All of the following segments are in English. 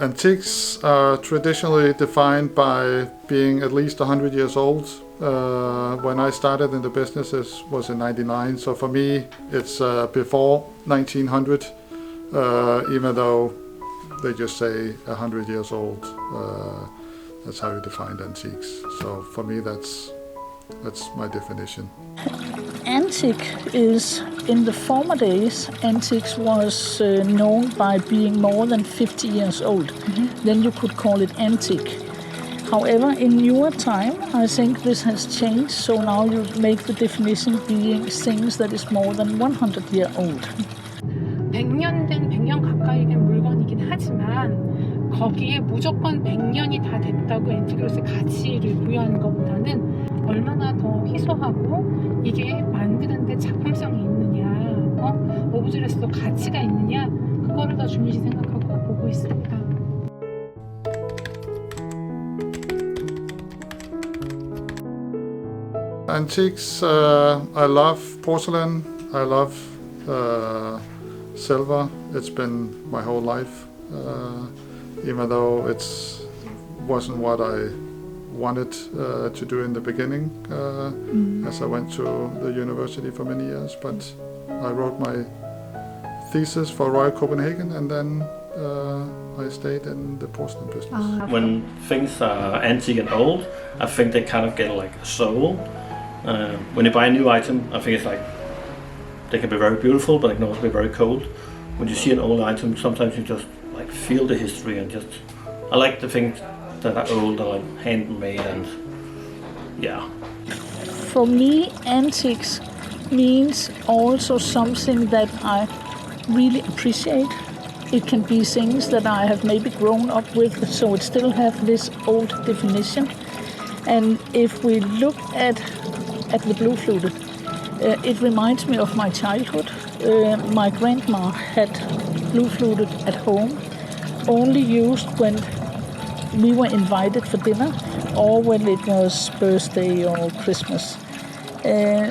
Antiques are traditionally defined by being at least 100 years old. When I started in the business, it was in 99, so for me it's before 1900, even though they just say 100 years old. That's how you define antiques. So for me that's my definition. Antique is, in the former days, antiques was known by being more than 50 years old. Mm-hmm. Then you could call it antique. However, in newer time, I think this has changed, so now you make the definition being things that is more than 100 years old. 100년 된 100년 가까이 된 물건이긴 하지만 거기에 무조건 100년이 다 됐다고 앤틱으로서의 가치를 부여하는 것보다는 얼마나 더 희소하고 이게 만드는데 작품성이 있느냐, 오브제로서 가치가 있느냐, 그거를 더 중요시 생각하고 보고 있습니다. Antiques, I love porcelain, I love silver. It's been my whole life, even though it wasn't what I wanted to do in the beginning, as I went to the university for many years. But I wrote my thesis for Ro얄코펜hagen, and then I stayed in the porcelain business. When things are antique and old, I think they kind of get like a soul. When you buy a new item, I think it's like they can be very beautiful, but they can also be very cold. When you see an old item, sometimes you just like feel the history and just. I like the things that are old and like handmade and yeah. For me, antiques means also something that I really appreciate. It can be things that I have maybe grown up with, so it still have this old definition. And if we look at the blue flute, it reminds me of my childhood. My grandma had blue fluted at home, only used when we were invited for dinner or when it was birthday or Christmas.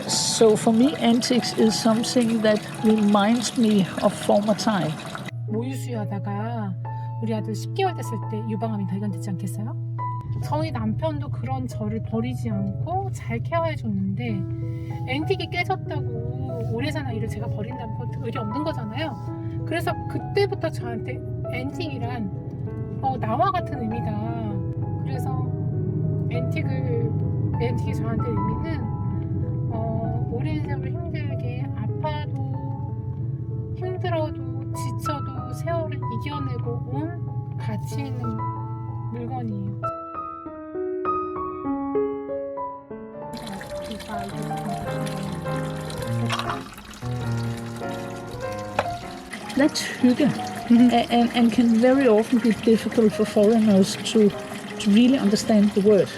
So for me, antiques is something that reminds me of former time. 모유수유하다가 우리 아들 10개월 됐을 때 유방암이 발견됐지 않겠어요? 저희 남편도 그런 저를 버리지 않고 잘 케어해줬는데 앤틱이 깨졌다고 오래 사는 아이를 제가 버린다는 건 의리 없는 거잖아요. 그래서 그때부터 저한테 앤틱이란 나와 같은 의미다. 그래서 앤틱이 저한테 의미는 오랜 세월 힘들게 아파도 힘들어도 지쳐도 세월을 이겨내고 온 가치 있는 물건이에요. That's hygge, and can very often be difficult for foreigners to really understand the word.